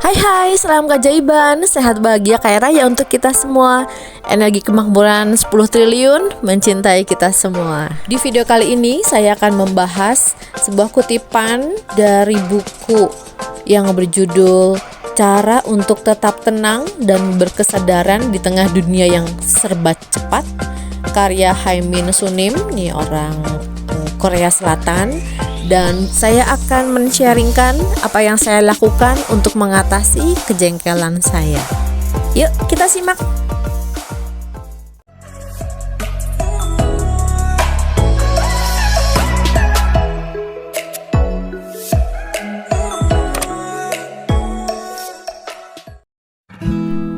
Hai, salam keajaiban, sehat bahagia kaya raya untuk kita semua. Energi kemakmuran 10 triliun mencintai kita semua. Di video kali ini saya akan membahas sebuah kutipan dari buku yang berjudul Cara untuk Tetap Tenang dan Berkesadaran di Tengah Dunia yang Serba Cepat, karya Haemin Sunim, nih orang Korea Selatan. Dan saya akan men-sharingkan apa yang saya lakukan untuk mengatasi kejengkelan saya. Yuk kita simak.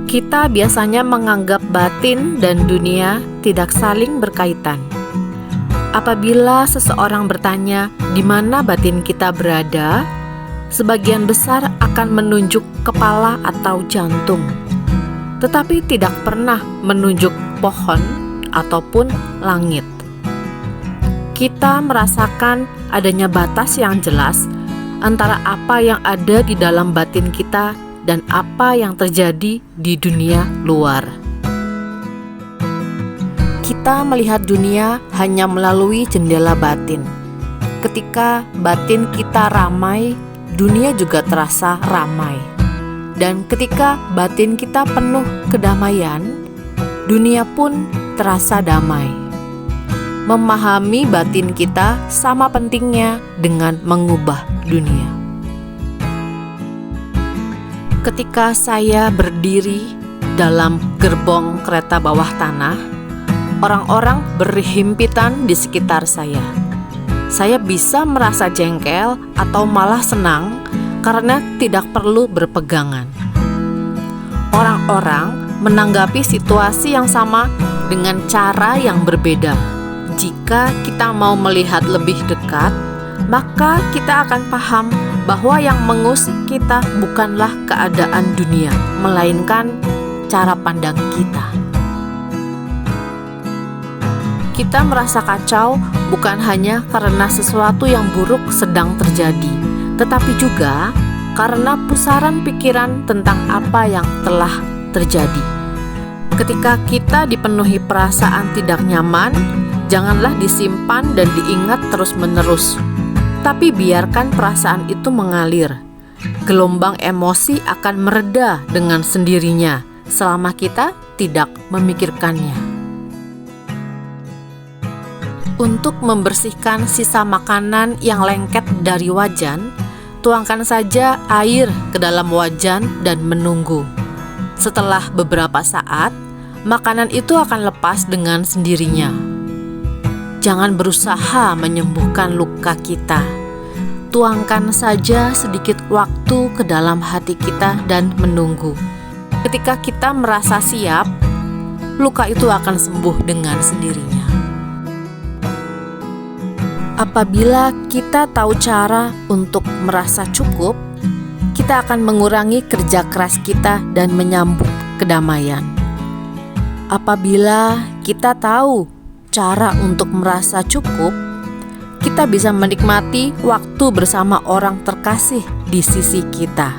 Kita biasanya menganggap batin dan dunia tidak saling berkaitan. Apabila seseorang bertanya di mana batin kita berada, sebagian besar akan menunjuk kepala atau jantung, tetapi tidak pernah menunjuk pohon ataupun langit. Kita merasakan adanya batas yang jelas antara apa yang ada di dalam batin kita dan apa yang terjadi di dunia luar. Kita melihat dunia hanya melalui jendela batin. Ketika batin kita ramai, dunia juga terasa ramai. Dan ketika batin kita penuh kedamaian, dunia pun terasa damai. Memahami batin kita sama pentingnya dengan mengubah dunia. Ketika saya berdiri dalam gerbong kereta bawah tanah, orang-orang berhimpitan di sekitar saya. Saya bisa merasa jengkel atau malah senang karena tidak perlu berpegangan. Orang-orang menanggapi situasi yang sama dengan cara yang berbeda. Jika kita mau melihat lebih dekat, maka kita akan paham bahwa yang mengusik kita bukanlah keadaan dunia, melainkan cara pandang kita. Kita merasa kacau bukan hanya karena sesuatu yang buruk sedang terjadi, tetapi juga karena pusaran pikiran tentang apa yang telah terjadi. Ketika kita dipenuhi perasaan tidak nyaman, janganlah disimpan dan diingat terus-menerus, tapi biarkan perasaan itu mengalir. Gelombang emosi akan mereda dengan sendirinya selama kita tidak memikirkannya. Untuk membersihkan sisa makanan yang lengket dari wajan, tuangkan saja air ke dalam wajan dan menunggu. Setelah beberapa saat, makanan itu akan lepas dengan sendirinya. Jangan berusaha menyembuhkan luka kita. Tuangkan saja sedikit waktu ke dalam hati kita dan menunggu. Ketika kita merasa siap, luka itu akan sembuh dengan sendirinya. Apabila kita tahu cara untuk merasa cukup, kita akan mengurangi kerja keras kita dan menyambut kedamaian. Apabila kita tahu cara untuk merasa cukup, kita bisa menikmati waktu bersama orang terkasih di sisi kita.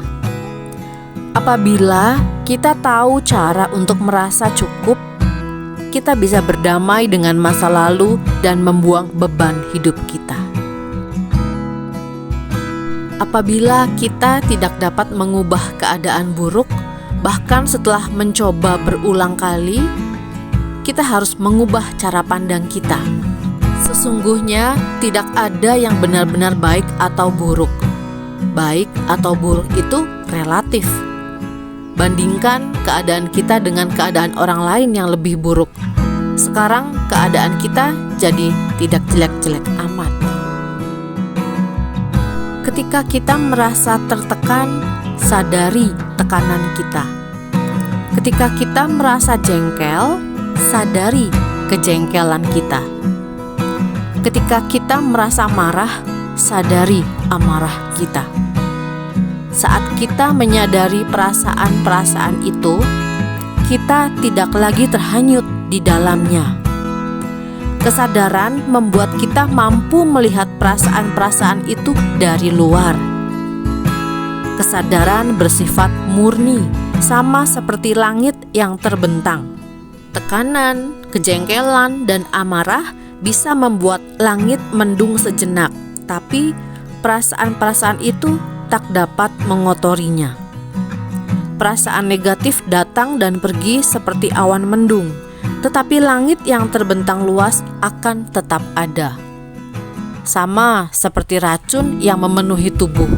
Apabila kita tahu cara untuk merasa cukup, kita bisa berdamai dengan masa lalu dan membuang beban hidup kita. Apabila kita tidak dapat mengubah keadaan buruk, bahkan setelah mencoba berulang kali, kita harus mengubah cara pandang kita. Sesungguhnya tidak ada yang benar-benar baik atau buruk. Baik atau buruk itu relatif. Bandingkan keadaan kita dengan keadaan orang lain yang lebih buruk. Sekarang keadaan kita jadi tidak jelek-jelek amat. Ketika kita merasa tertekan, sadari tekanan kita. Ketika kita merasa jengkel, sadari kejengkelan kita. Ketika kita merasa marah, sadari amarah kita. Saat kita menyadari perasaan-perasaan itu, kita tidak lagi terhanyut di dalamnya. Kesadaran membuat kita mampu melihat perasaan-perasaan itu dari luar. kesadaran bersifat murni, sama seperti langit yang terbentang. Tekanan, kejengkelan, dan amarah bisa membuat langit mendung sejenak, tapi perasaan-perasaan itu tak dapat mengotorinya. Perasaan negatif datang dan pergi seperti awan mendung, tetapi langit yang terbentang luas akan tetap ada. Sama seperti racun yang memenuhi tubuh.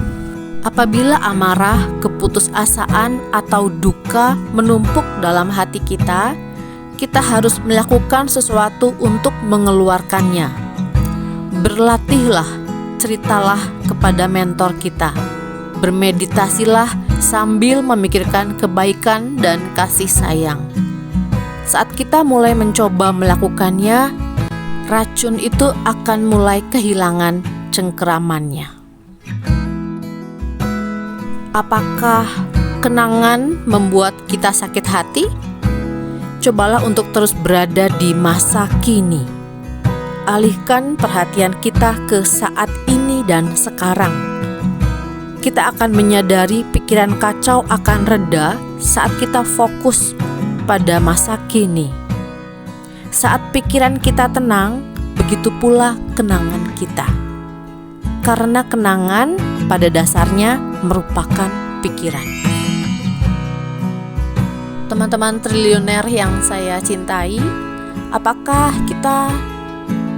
Apabila amarah, keputusasaan, atau duka menumpuk dalam hati kita harus melakukan sesuatu untuk mengeluarkannya. Berlatihlah, ceritalah kepada mentor kita. Bermeditasilah sambil memikirkan kebaikan dan kasih sayang. Saat kita mulai mencoba melakukannya, racun itu akan mulai kehilangan cengkeramannya. Apakah kenangan membuat kita sakit hati? Cobalah untuk terus berada di masa kini. Alihkan perhatian kita ke saat ini dan sekarang. Kita akan menyadari pikiran kacau akan reda saat kita fokus pada masa kini. Saat pikiran kita tenang, begitu pula kenangan kita. Karena kenangan pada dasarnya merupakan pikiran. Teman-teman triliuner yang saya cintai, apakah kita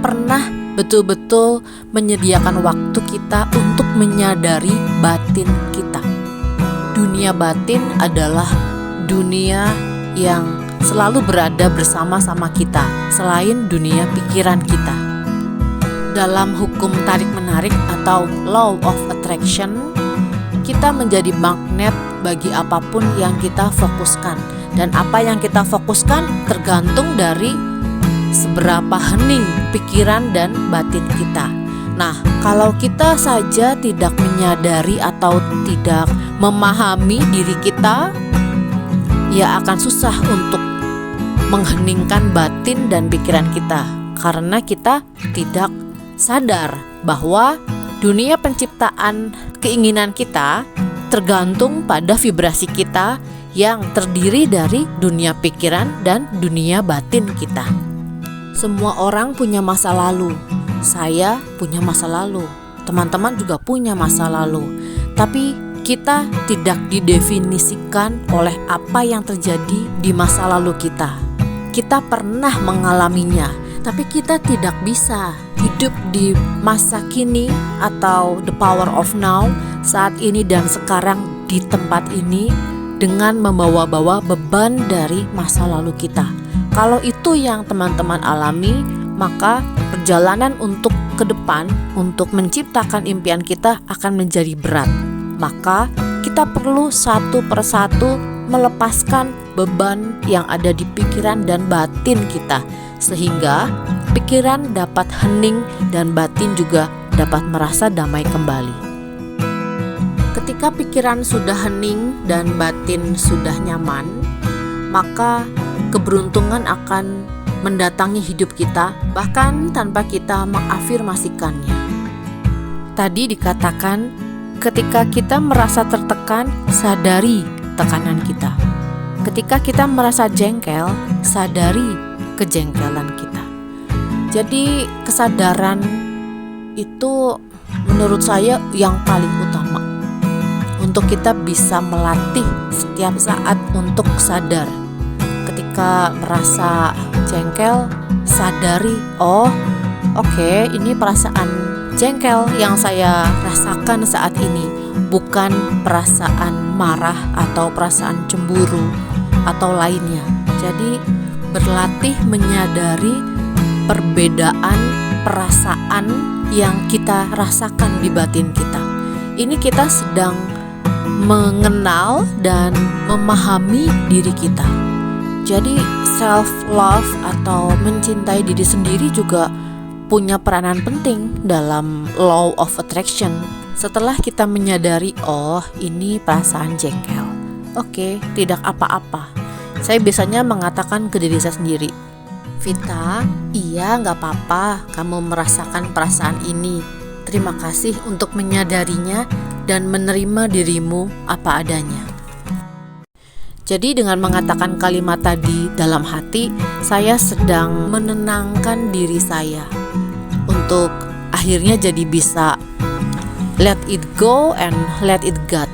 pernah betul-betul menyediakan waktu kita untuk menyadari batin kita? Dunia batin adalah dunia yang selalu berada bersama-sama kita, selain dunia pikiran kita. Dalam hukum tarik-menarik atau law of attraction, kita menjadi magnet bagi apapun yang kita fokuskan. Dan apa yang kita fokuskan tergantung dari seberapa hening pikiran dan batin kita. Nah, kalau kita saja tidak menyadari atau tidak memahami diri kita, ya akan susah untuk mengheningkan batin dan pikiran kita, karena kita tidak sadar bahwa dunia penciptaan keinginan kita tergantung pada vibrasi kita yang terdiri dari dunia pikiran dan dunia batin kita. Semua orang punya masa lalu. Saya punya masa lalu. Teman-teman juga punya masa lalu. Tapi kita tidak didefinisikan oleh apa yang terjadi di masa lalu kita. Kita pernah mengalaminya, tapi kita tidak bisa hidup di masa kini atau the power of now, saat ini dan sekarang di tempat ini, dengan membawa-bawa beban dari masa lalu kita. Kalau itu yang teman-teman alami, maka perjalanan untuk ke depan, untuk menciptakan impian kita akan menjadi berat. Maka kita perlu satu persatu melepaskan beban yang ada di pikiran dan batin kita, sehingga pikiran dapat hening dan batin juga dapat merasa damai kembali. Ketika pikiran sudah hening dan batin sudah nyaman, maka keberuntungan akan mendatangi hidup kita, bahkan tanpa kita mengafirmasikannya. Tadi dikatakan, ketika kita merasa tertekan, sadari tekanan kita. Ketika kita merasa jengkel, sadari kejengkelan kita. Jadi kesadaran itu menurut saya yang paling utama untuk kita bisa melatih setiap saat untuk sadar. Ketika merasa jengkel, sadari, oh oke, ini perasaan jengkel yang saya rasakan saat ini, bukan perasaan marah atau perasaan cemburu atau lainnya. Jadi berlatih menyadari perbedaan perasaan yang kita rasakan di batin kita. Ini kita sedang mengenal dan memahami diri kita. Jadi self love atau mencintai diri sendiri juga punya peranan penting dalam law of attraction. Setelah kita menyadari, oh ini perasaan jengkel, oke, tidak apa-apa. Saya biasanya mengatakan ke diri saya sendiri, Vita, iya gak apa-apa kamu merasakan perasaan ini. Terima kasih untuk menyadarinya, dan menerima dirimu apa adanya. Jadi dengan mengatakan kalimat tadi dalam hati, saya sedang menenangkan diri saya untuk akhirnya jadi bisa let it go and let it God,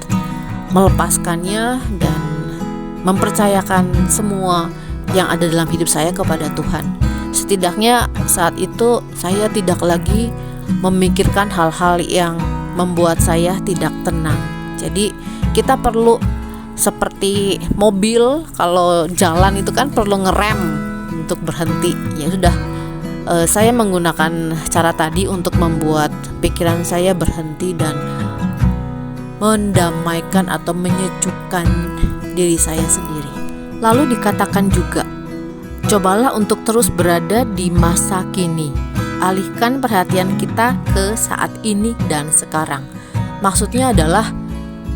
melepaskannya dan mempercayakan semua yang ada dalam hidup saya kepada Tuhan. Setidaknya saat itu saya tidak lagi memikirkan hal-hal yang membuat saya tidak tenang. Jadi kita perlu seperti mobil, kalau jalan itu kan perlu ngerem untuk berhenti. Ya sudah, saya menggunakan cara tadi untuk membuat pikiran saya berhenti dan mendamaikan atau menyejukkan diri saya sendiri. Lalu dikatakan juga, cobalah untuk terus berada di masa kini. Alihkan perhatian kita ke saat ini dan sekarang. Maksudnya adalah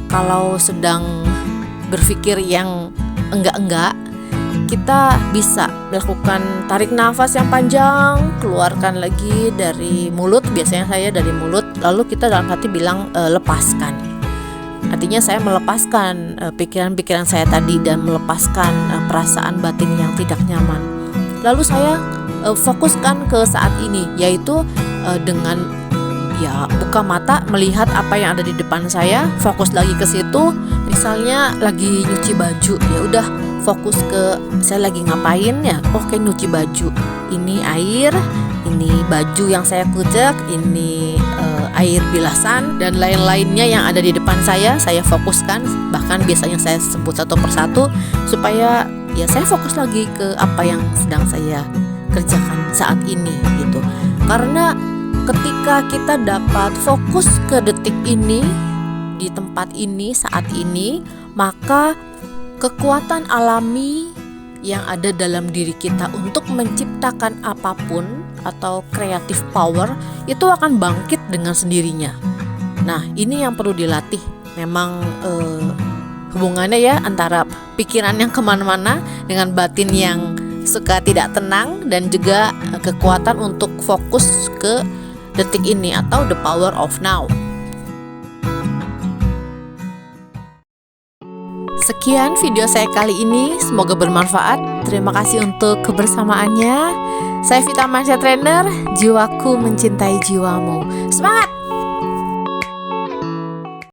kalau sedang berpikir yang enggak-enggak, kita bisa melakukan tarik nafas yang panjang, keluarkan lagi dari mulut, biasanya saya dari mulut, lalu kita dalam hati bilang lepaskan. Artinya saya melepaskan pikiran-pikiran saya tadi dan melepaskan perasaan batin yang tidak nyaman. Lalu saya fokuskan ke saat ini, yaitu dengan buka mata, melihat apa yang ada di depan saya, fokus lagi ke situ. Misalnya lagi nyuci baju, ya udah fokus ke saya lagi ngapain ya. Oke, nyuci baju. Ini air, ini baju yang saya kucek, ini air bilasan dan lain-lainnya yang ada di depan saya fokuskan. Bahkan biasanya saya sebut satu persatu supaya ya saya fokus lagi ke apa yang sedang saya kerjakan saat ini gitu. Karena ketika kita dapat fokus ke detik ini, di tempat ini, saat ini, maka kekuatan alami yang ada dalam diri kita untuk menciptakan apapun atau creative power itu akan bangkit dengan sendirinya. Nah, ini yang perlu dilatih. Memang hubungannya ya antara pikiran yang kemana-mana dengan batin yang suka tidak tenang, dan juga kekuatan untuk fokus ke detik ini atau the power of now. Sekian video saya kali ini, semoga bermanfaat. Terima kasih untuk kebersamaannya. Saya Vita Mansyah Trainer, jiwaku mencintai jiwamu. Semangat!